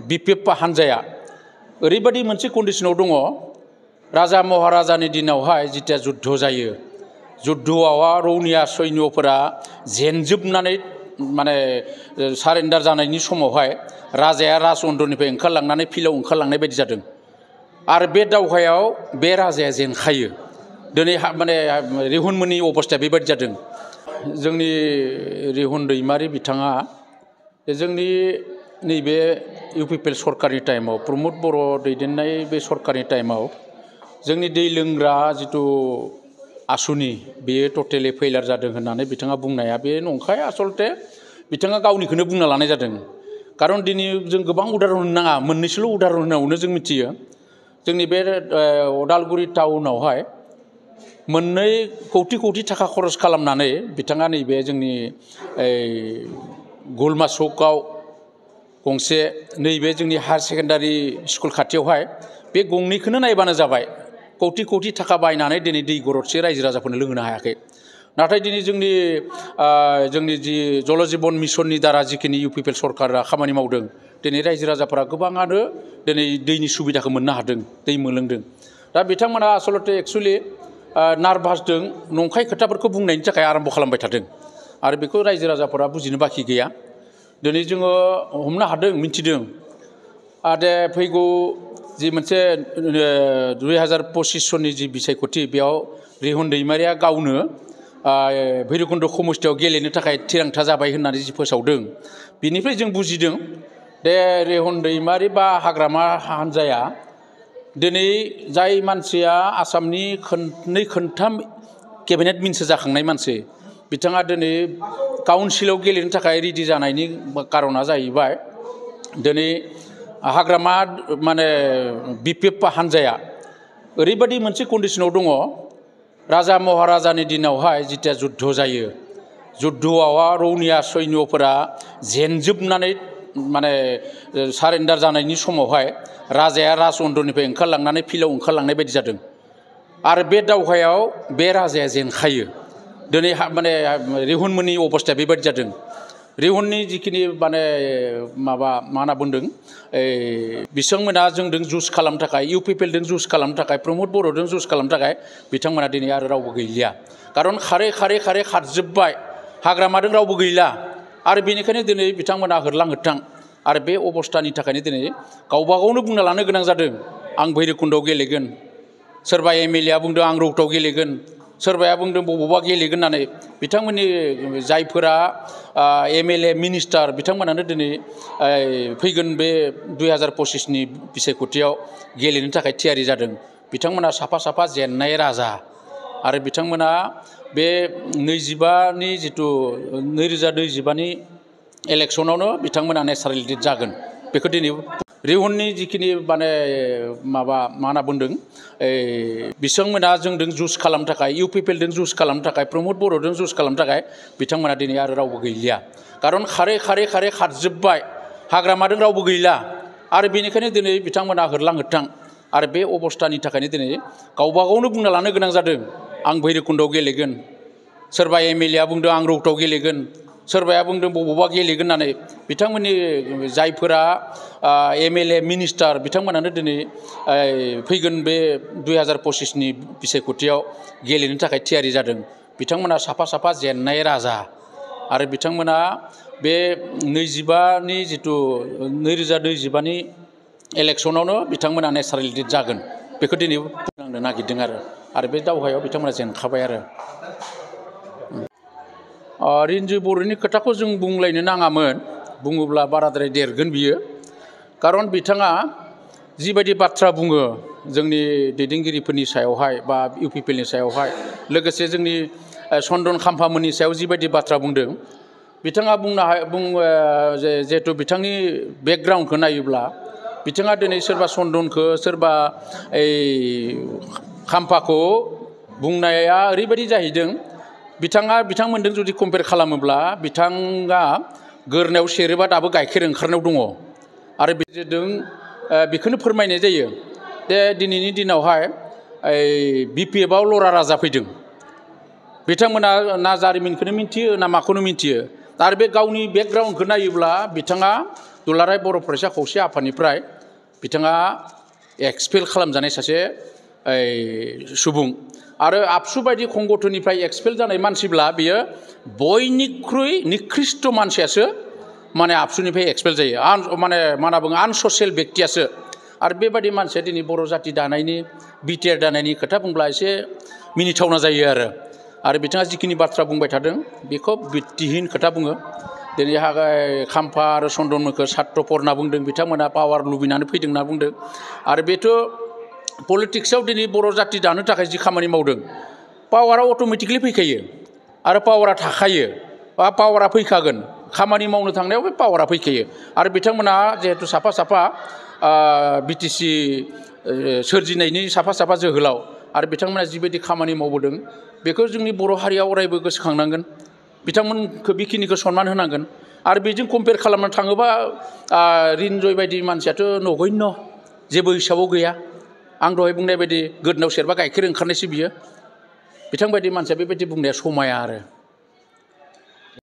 BPF हानजाया ओरैबायदि मोनसे कन्डिशनाव दङ राजा महाराजानि दिनावहाय जितिया जुद्ध जायो जुद्धआव रौनिया सैन्यफोरा जेनजोबनानै माने सारेन्डार जानायनि समावहाय राजाया राजउन्दरनिफ्राय ओंखारलांनानै फिल्डआव ओंखारलांनाय बायदि जादों आरो बे दावहायाव बे राजाया जेनखायो दिनै माने रिहुनमोननि अबस्थाया बेबायदि जादों जोंनि रिहुन दैमारि बिथाङा जोंनि नैबे इउपिपिएल सरकारनि टाइमाव प्रमद बर' दैदेननाय बे सरकारनि टाइमाव जोंनि दै लोंग्रा जितु आसुनि बेयो टटेलि फेइलार जादों होननानै बिथाङा बुंनाया बे नंखाय आसलते बिथाङा गावनिखौनो बुंना लानाय जादों खारन दिनै जों गोबां उदाहरन होनो नाङा मोननैसोल' उदाहरन होनायावनो जों मिथियो जोंनि बे अदालगुरि टाउनावहाय 2 कौटि थाखा खरस खालामनानै बिथाङा नैबे जोंनि गलमा चौकआव गंसे नैबे जोंनि हायार सेकेन्डारि स्कुल खाथियावहाय बे गंनैखौनो नायबानो जाबाय कौटि थाखा बायनानै दिनै दै गरदसे रायजो राजाफोरनो लोंहोनो हायाखै नाथाय दिनै जोंनि जि जल जीवन मिशननि दारा जिखिनि इउपिपिएल सरकारा खामानि मावदों दिनै रायजो राजाफोरा गोबाङानो दिनै दैनि सुबिदाखौ मोननो हादों दै मोनलोंदों दा बिथांमोना आसलते एक्चुअली नार्भासजों नंखाय खोथाफोरखौ बुंनायनि थाखाय आरम्भ खालामबाय थादों आरो बेखौ रायजो राजाफोरा बुजिनो बाखि गैया दिनै जोङो हमनो हादों मिथिदों आरो फैगौ जि मोनसे 2025 सननि जि बिसायख'थि बेयाव रिहुन दैमारिया गावनो भैरबकुन्द समस्तियाव गेलेनो थाखाय थिरांथा जाबाय होननानै जि फोसावदों बिनिफ्राय जों बुजिदों दे रिहुन दैमारि बा हाग्रामा हानजाया दिनै जाय मानसिया आसामनि 2-3 केबिनेट मिनिस्टार जाखांनाय मानसि बिथाङा दिनै काउन्सिलाव गेलेनो थाखाय रेडि जानायनि कारना जाहैबाय दिनै हाग्रामा माने बिपिएफ हानजाया ओरैबायदि मोनसे कन्डिशनाव दङ राजा महाराजानि दिनावहाय जितिया जुद्ध जायो जुद्धआव रौनिया सैन्यफोरा जेनजोबनानै माने सारेन्डार जानायनि समावहाय राजाया राजउन्दरनिफ्राय ओंखारलांनानै फिल्डआव ओंखारलांनाय बायदि जादों आरो बे दावहायाव बे राजाया जेनखायो दिनै माने रिहुनमोननि अबस्थाया बेबायदि जादों रिहुननि जिखिनि माने मा होनना बुंदों बिथांमोना जोंजों जुस खालामनो थाखाय इउपिपिएलजों जुस खालामनो थाखाय प्रमद बर'जों जुस खालामनो थाखाय बिथांमोना दिनै आरो रावबो गैलिया खारन खारै खारजोब्बाय हाग्रामाजों रावबो गैला आरो बेनिखायनो दिनै बिथांमोना होरलां होथां आरो बे अबस्थानि थाखायनो दिनै गावबा गावनो बुंना लानो गोनां जादों आं भैरबकुन्दआव गेलेगोन सोरबा एमएलए आ बुंदों आं रौतायाव गेलेगोन सोरबाया बुंदों बबावबा गेलेगोन होननानै बिथांमोननि जायफोरा एमएलए मिनिस्टार बिथांमोनानो दिनै फैगोन बे 2025नि बिसायख'थियाव गेलेनो थाखाय थियारि जादों बिथांमोना साफा जेननाय राजा आरो बिथांमोना बे 25नि जितु 2025नि इलेक्सनावनो बिथांमोना नेचारेल डेथ जागोन बेखौ दिनै रिहुननि जिखिनि माने मा होनना बुंदों बिथांमोना जोंजों जुस खालामनो थाखाय इउपिपिएलजों जुस खालामनो थाखाय प्रमद बर'जों जुस खालामनो थाखाय बिथांमोना दिनै आरो रावबो गैलिया खारन खारै खारजोब्बाय हाग्रामाजों रावबो गैला आरो बेनिखायनो दिनै बिथांमोना होरलां होथां आरो बे अबस्थानि थाखायनो दिनै गावबा गावनो बुंना लानो गोनां जादों आं भैरबकुन्दआव गेलेगोन सोरबा एमएलए आ बुंदों आं रौतायाव गेलेगोन सोरबाया बुंदों बबावबा गेलेगोन होननानै बिथांमोननि जायफोरा एमएलए मिनिस्टार बिथांमोनानो दिनै फैगोन बे 2025नि बिसायख'थियाव गेलेनो थाखाय थियारि जादों बिथांमोना साफा जेननाय राजा आरो बिथांमोना बे 25नि जितु 2025नि इलेक्सनावनो बिथांमोना नेचारेल डेथ जागोन बेखौ दिनै बुंनो नागिरदों आरो बे दावहायाव बिथांमोना जेनखाबाय आरो रिन्जु बर'नि खोथाखौ जों बुंलायनो नाङामोन बुङोब्ला बाराद्राय देरगोन बियो खारन बिथाङा जिबायदि बाथ्रा बुङो जोंनि दैदेनगिरिफोरनि सायावहाय बा इउपिपिएलनि सायावहाय लोगोसे जोंनि चन्दन खाम्फामोननि सायाव जिबायदि बाथ्रा बुंदों बिथाङा जिहेतु बिथांनि बेकग्राउन्डखौ नायोब्ला बिथाङा दिनै सोरबा चन्दनखौ सोरबा खाम्फाखौ बुंनाया ओरैबायदि जाहैदों बिथांमोनजों जुदि कम्पेयार खालामोब्ला बिथाङा गोरनायाव सेरोबा दाबो गाइखेर ओंखारनायाव दङ आरो बेजों बेखौनो फोरमायनाय जायो दे दिनैनि दिनावहाय बिपिएफआव लरा राजा फैदों बिथांमोना ना जारिमिनखौनो मिन्थियो ना माखौनो मिन्थियो आरो बे गावनि बेकग्राउन्डखौ नायोब्ला बिथाङा दुलाराय बर' फरायसा खौसे आफादनिफ्राय बिथाङा एक्सपेल खालामजानाय सासे सुबुं आरो आबसु बायदि संगठननिफ्राय एक्सपेल जानाय मानसिब्ला बियो बयनिख्रुइ निकृष्ट मानसियासो माने आबसुनिफ्राय एक्सपेल जायो माने मा होनना बुङो आनससियेल बेक्तियासो आरो बेबायदि मानसिया दिनै बर' जाति दानायनि बिटिआर दानायनि खोथा बुंब्ला एसे मिनिथावना जायो आरो बिथाङा जिखिनि बाथ्रा बुंबाय थादों बेखौ भित्तिहीन खोथा बुङो दिनै खाम्फा आरो चन्दनमोनखौ सात्रफर होनना बुंदों बिथांमोना पावार लुबैनानै फैदों होनना बुंदों आरो बेथ' पलिटिक्सआव दिनै बर' जाति दानो थाखाय जि खामानि मावदों पावारा अट'मेटिकलि फैखायो आरो पावारा थाखायो बा पावारा फैखागोन खामानि मावनो थांनायाव बे पावारा फैखायो आरो बिथांमोना जिहेतु साफा साफा बिटिसि सोरजिनायनि साफा साफा जोहोलाव आरो बिथांमोना जिबायदि खामानि मावबोदों बेखौ जोंनि बर' हारिया अरायबो गोसोखांनांगोन बिथांमोनखौ बेखिनिखौ सनमान होनांगोन आरो बेजों कम्पेयार खालामनो थाङोबा रिन्जय बायदि मानसियाथ' नगण्य जेबो हिसाबाव गैया आं दहाय बुंनाय बायदि गोदोनाव सेरबा गाइखेर ओंखारनायसो बियो बिथांबायदि मानसिया बेबायदि बुंनाया समाया आरो